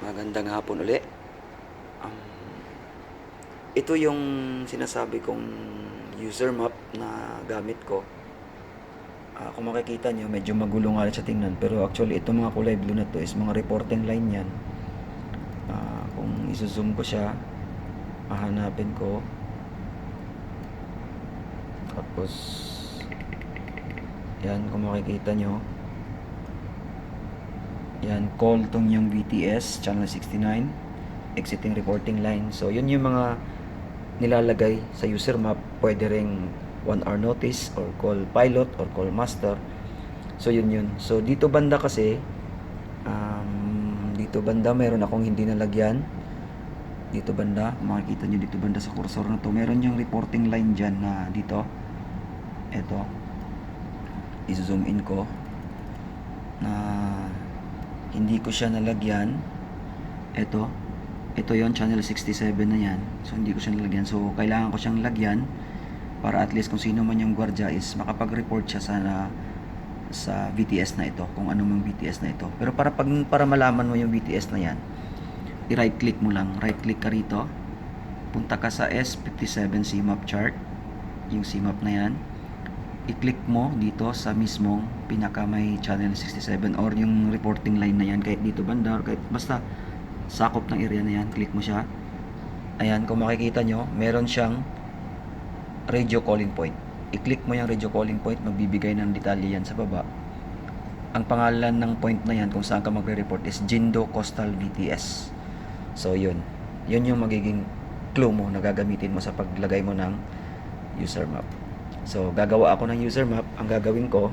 Magandang hapon uli. Um, Ito yung sinasabi kong user map na gamit ko. Kung makikita nyo, medyo magulo nga sa tingnan. Pero actually, itong mga kulay blue na to is mga reporting line yan. Kung iso-zoom ko siya, hahanapin ko. Tapos, yan, kung makikita nyo. Yan, call tong yung BTS, channel 69. Exiting reporting line. So, yun yung mga nilalagay sa user map. Pwede ring 1 hour notice or call pilot or call master. So, yun. So, dito banda kasi, dito banda meron akong hindi nalagyan. Dito banda, makikita nyo dito banda sa cursor na to. Meron yung reporting line dyan na dito. Ito. I-zoom in ko. Na hindi ko siya nalagyan. Ito yon channel 67 na yan. So hindi ko siya nalagyan. So kailangan ko siyang lagyan para at least kung sino man yung gwardiya is makapag-report siya sa BTS na ito, kung ano mang BTS na ito. Pero para malaman mo yung BTS na yan, i-right click mo lang. Right click ka rito. Punta ka sa S57 CMAP chart. Yung CMAP na yan. I-click mo dito sa mismong pinaka may channel 67 or yung reporting line na yan, kahit dito banda or kahit basta sakop ng area na yan, click mo siya. Ayan, kung makikita nyo, meron siyang radio calling point. I-click mo yung radio calling point, magbibigay ng detalye yan sa baba. Ang pangalan ng point na yan kung saan ka magre-report is Jindo Coastal BTS. So yun yung magiging clue mo na gagamitin mo sa paglagay mo ng user map. So gagawa ako ng user map. Ang gagawin ko,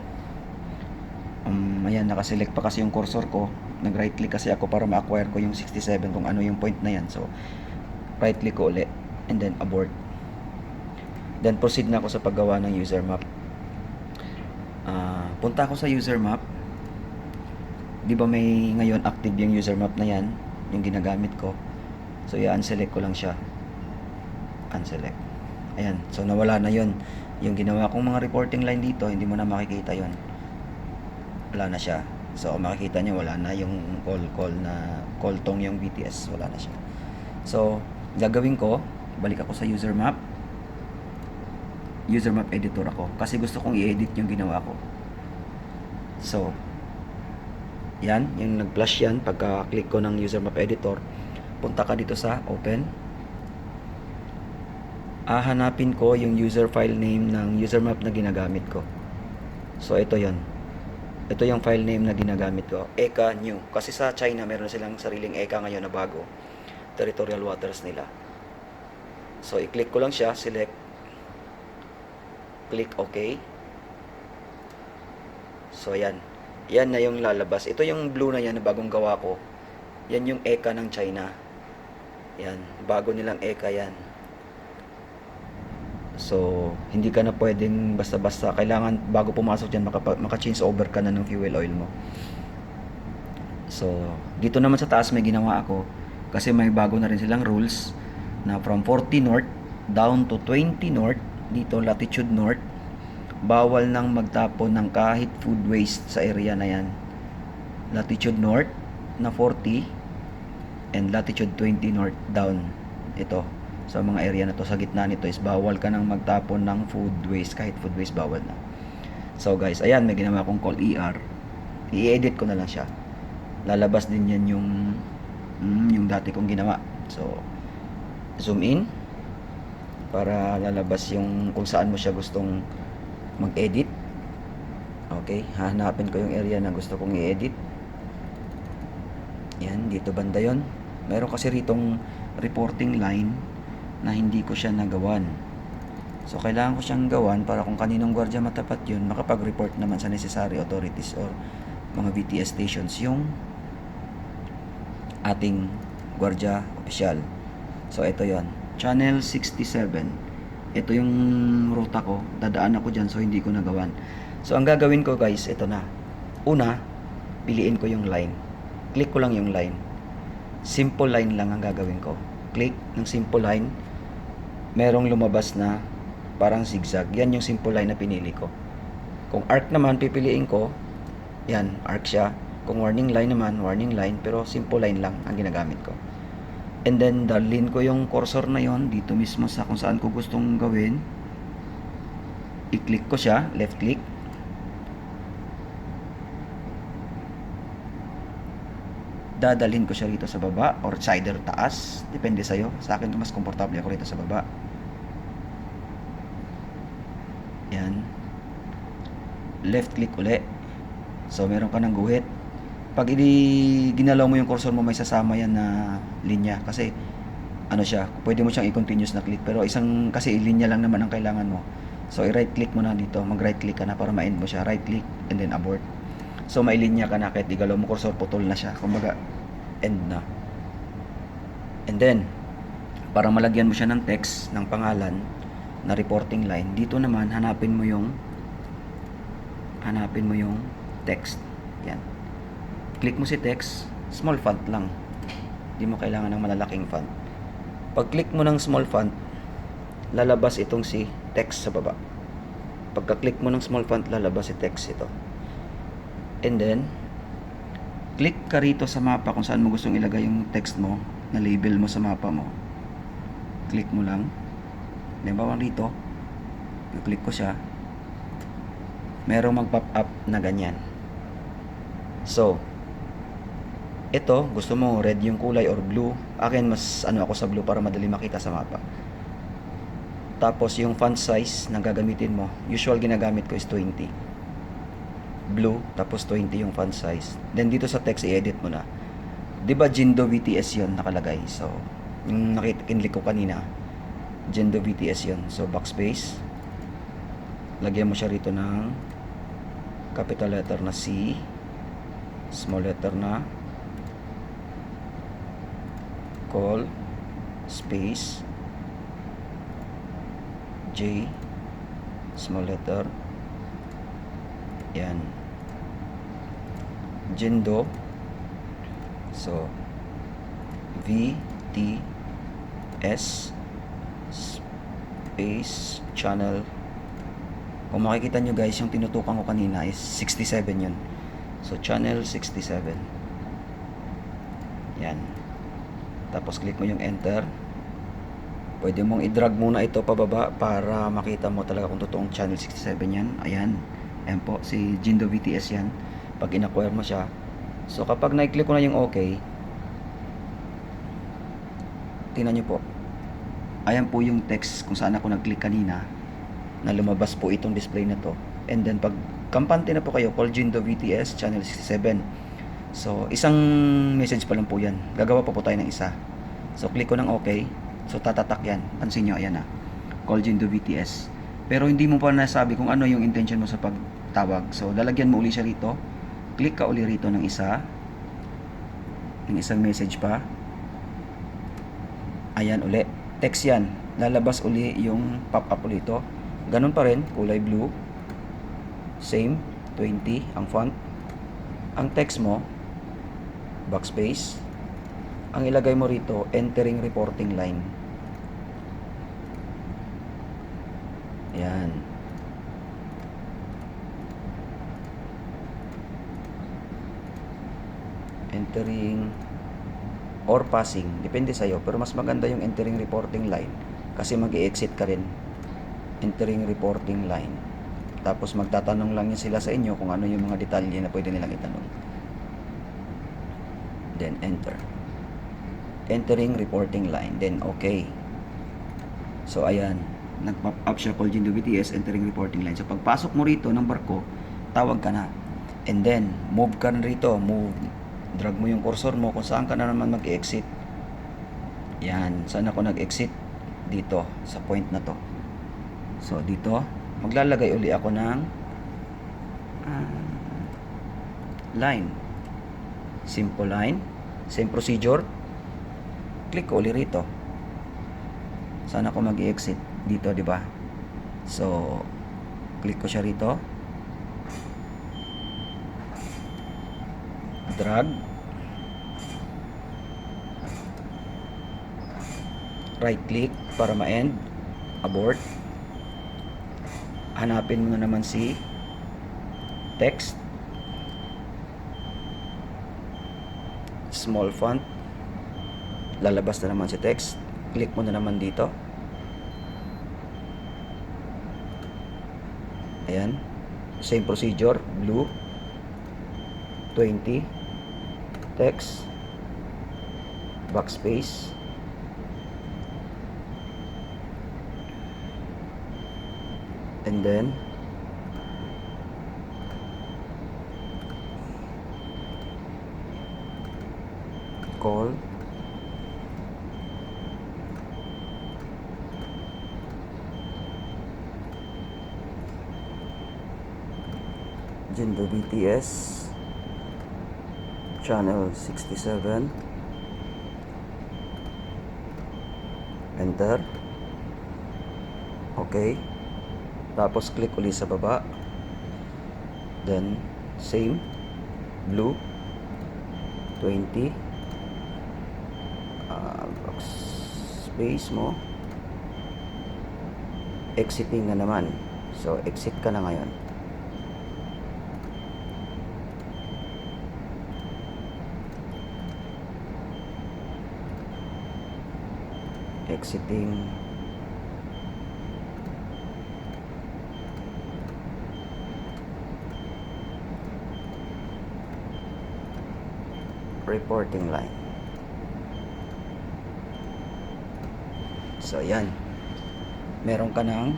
ayan, nakaselect pa kasi yung cursor ko. Nag right click kasi ako para ma-acquire ko yung 67 kung ano yung point na yan. So right click ko ulit and then abort. Then proceed na ako sa paggawa ng user map. Punta ako sa user map. Di ba may ngayon active yung user map na yan, yung ginagamit ko. So i-unselect ko lang siya. Unselect. Ayan, so nawala na yon. Yung ginawa kong mga reporting line dito, hindi mo na makikita yon. Wala na siya. So kung makikita nyo, wala na yung call tong yung BTS. Wala na siya. So gagawin ko, balik ako sa user map. User map editor ako kasi gusto kong i-edit yung ginawa ko. So yan, yung nag-flash yan pagka-click ko ng user map editor. Punta ka dito sa open. Hanapin ko yung user file name ng user map na ginagamit ko. So ito yon. Ito yung file name na ginagamit ko, ECA New. Kasi sa China meron silang sariling ECA ngayon na bago, territorial waters nila. So i-click ko lang siya, select, click OK. So yan na yung lalabas. Ito yung blue na yan na bagong gawa ko. Yan yung ECA ng China. Yan, bago nilang ECA yan. So, hindi ka na pwedeng basta-basta. Kailangan bago pumasok dyan, maka-change over ka na ng fuel oil mo. So, dito naman sa taas may ginawa ako. Kasi may bago na rin silang rules na from 40 north down to 20 north, dito latitude north, bawal nang magtapon ng kahit food waste sa area na yan. Latitude north na 40 and latitude 20 north down. Ito. Sa mga area na to, sa gitna nito is bawal ka nang magtapon ng food waste, kahit food waste bawal na. So guys, ayan, may ginawa akong call ER. I-edit ko na lang siya. Lalabas din yan yung dati kong ginawa. So zoom in para lalabas yung kung saan mo siya gustong mag-edit. Okay, hahanapin ko yung area na gusto kong i-edit. Yan, dito banda yon. Meron kasi ritong reporting line na hindi ko siya nagawan. So kailangan ko siyang gawan para kung kaninong gwardiya matapat yun, makapag-report naman sa necessary authorities or mga BTS stations yung ating gwardiya opisyal. So ito yon, channel 67. Ito yung ruta ko, dadaan ako dyan, so hindi ko nagawan. So ang gagawin ko guys, ito na. Una, piliin ko yung line. Click ko lang yung line. Simple line lang ang gagawin ko. Click ng simple line. Merong lumabas na parang zigzag. Yan yung simple line na pinili ko. Kung arc naman pipiliin ko, yan, arc siya. Kung warning line naman, warning line, pero simple line lang ang ginagamit ko. And then, dalhin ko yung cursor na yon dito mismo sa kung saan ko gustong gawin. I-click ko siya, left click. Dadalhin ko siya rito sa baba or either taas, depende sa'yo. Sa akin mas komportable ako rito sa baba. Yan. Left click uli. So meron ka ng guhit. Pag ginalaw mo yung cursor mo, may sasama yan na linya kasi ano siya, pwede mo siyang i-continuous na click, pero isang kasi linya lang naman ang kailangan mo. So i-right click mo na dito, mag-right click ka na para ma-end mo siya, right click and then abort. So may linya ka na, kahit igalaw mo cursor, putol na siya, kumbaga end na. And then para malagyan mo siya ng text, ng pangalan na reporting line, dito naman hanapin mo yung text. Yan. Click mo si text, small font lang. Hindi mo kailangan ng malalaking font. Pag click mo ng small font, lalabas itong si text sa baba. Pagka-click mo ng small font, lalabas si text ito. And then, click ka rito sa mapa kung saan mo gustong ilagay yung text mo, na label mo sa mapa mo. Click mo lang. Halimbawa rito, i-click ko siya. Merong mag-pop up na ganyan. So, ito, gusto mo red yung kulay or blue. Akin mas ako sa blue para madali makita sa mapa. Tapos yung font size na gagamitin mo, usual ginagamit ko is 20. Blue, tapos 20 yung font size. Then dito sa text, i-edit mo na. 'Di ba Jindo VTS 'yon nakalagay? So, yung kinlik ko kanina, Jindo VTS 'yon. So, backspace. Lagyan mo siya rito ng capital letter na C, small letter na call, space, J, small letter, yan, Jindo. So V T S space channel. Kung makikita nyo guys, yung tinutukan ko kanina is 67 yun. So channel 67. Yan. Tapos click mo yung enter. Pwede mong i-drag muna ito pababa para makita mo talaga kung totoong channel 67 yan. Ayan. Ayan po, si Jindo VTS yan. Pag in-acquire mo siya. So kapag na-click ko na yung OK, tingnan nyo po. Ayan po yung text kung saan ako nag-click kanina, na lumabas po itong display na to. And then pag kampante na po kayo, call Jindo VTS channel 67. So isang message pa lang po yan. Gagawa pa po tayo ng isa. So click ko ng OK. So tatatak yan. Pansin nyo, ayan na, call Jindo VTS. Pero hindi mo pa nasabi kung ano yung intention mo sa pagtawag. So lalagyan mo uli siya rito. Click ka uli rito ng isa, ng isang message pa. Ayan uli, text yan. Lalabas uli yung pop up uli ito. Ganun pa rin, kulay blue. Same, 20 ang font. Ang text mo, backspace. Ang ilagay mo rito, entering reporting line. Yan. Entering or passing, depende sa'yo, pero mas maganda yung entering reporting line kasi mag-i-exit ka rin. Entering reporting line, tapos magtatanong lang sila sa inyo kung ano yung mga detalye na pwede nilang itanong. Then enter. Entering reporting line, then okay. So ayan, nag-pop up siya, call Jindo VTS, entering reporting line. So pagpasok mo rito ng barko, tawag ka na. And then move ka na rito, drag mo yung cursor mo kung saan ka na naman mag-exit. Yan, saan ako nag-exit? Dito, sa point na to. So dito, maglalagay uli ako ng line. Simple line, same procedure. Click ko uli rito. Saan ako mag-exit? Dito, di ba? So click ko siya rito. Drag. Right click para ma-end. Abort. Hanapin mo na naman si text. small font. Lalabas na naman si text. Click mo na naman dito. Ayan. Same procedure. Blue. 20. Text. Backspace. And then call. Jindo BTS channel 67. Enter. Okay. Tapos click ulit sa baba. Then same. Blue 20. Space mo. Exiting na naman. So exit ka na ngayon. Exiting. Reporting line. So yan. Meron ka ng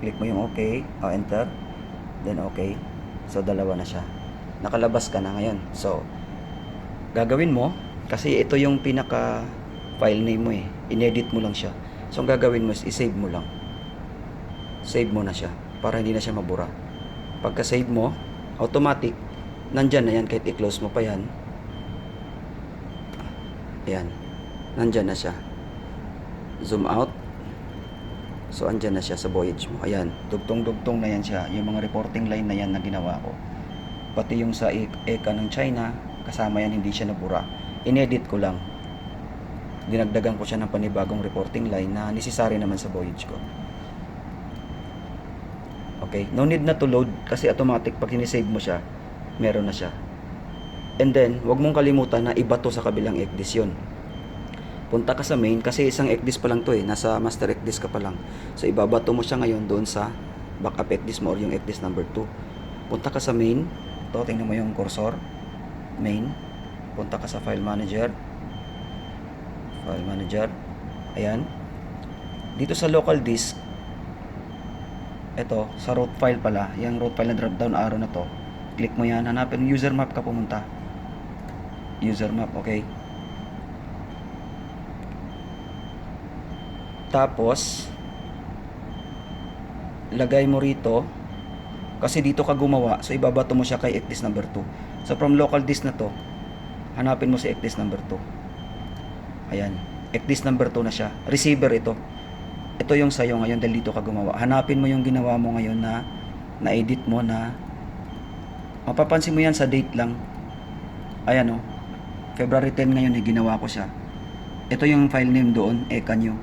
click mo yung okay, enter, then okay. So dalawa na siya. Nakalabas ka na ngayon. So gagawin mo, kasi ito yung pinaka file name mo eh. Inedit mo lang siya. So ang gagawin mo is i-save mo lang. Save mo na siya para hindi na siya mabura. Pagka save mo, automatic nandyan na yan kahit i-close mo pa yan. Ayan. Nandyan na siya. Zoom out. So andyan na siya sa Voyage mo. Ayan, dugtong-dugtong na yan siya. Yung mga reporting line na yan na ginawa ko. Pati yung sa ECA ng China, kasama yan, hindi siya nabura. Inedit ko lang. Dinagdagan ko siya ng panibagong reporting line na necessary naman sa Voyage ko. Okay, no need na to load kasi automatic pag sinisave mo siya, meron na siya. And then, wag mong kalimutan na iba to sa kabilang ECDIS yun. Punta ka sa main kasi isang ECDIS pa lang to eh. Nasa master ECDIS ka pa lang. So ibabato mo siya ngayon doon sa backup ECDIS mo or yung ECDIS number 2. Punta ka sa main. Ito, tingnan mo yung cursor. Main. Punta ka sa file manager. File manager. Ayan. Dito sa local disk, ito, sa root file pala. Yung root file na drop down arrow na to. Click mo yan. Hanapin user map ka pumunta. User map, okay. Tapos lagay mo rito kasi dito ka gumawa, so ibabato mo siya kay ECDIS number 2. So from local disk na to, hanapin mo si ECDIS number 2. Ayan, ECDIS number 2 na siya. Receiver ito. Ito yung sayo ngayon dahil dito ka gumawa. Hanapin mo yung ginawa mo ngayon na na-edit mo na mapapansin mo yan sa date lang. Ayan o, February 10 ngayon eh, ginawa ko siya. Ito yung file name doon, ECA new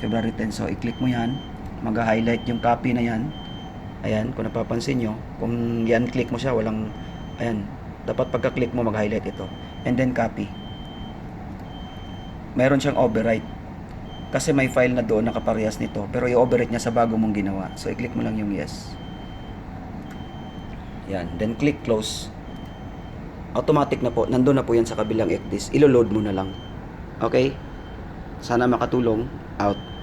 February 10. So, i-click mo yan. Mag-highlight yung copy na yan. Ayan, kung napapansin nyo. Kung yan, click mo siya, walang... Ayan, dapat pagka-click mo, mag-highlight ito. And then, copy. Meron siyang overwrite. Kasi may file na doon nakaparehas nito. Pero i-overwrite niya sa bago mong ginawa. So, i-click mo lang yung yes. Yan. Then, click close. Automatic na po. Nandun na po yan sa kabilang ECDIS. Ilo-load mo na lang. Okay? Sana makatulong. Out.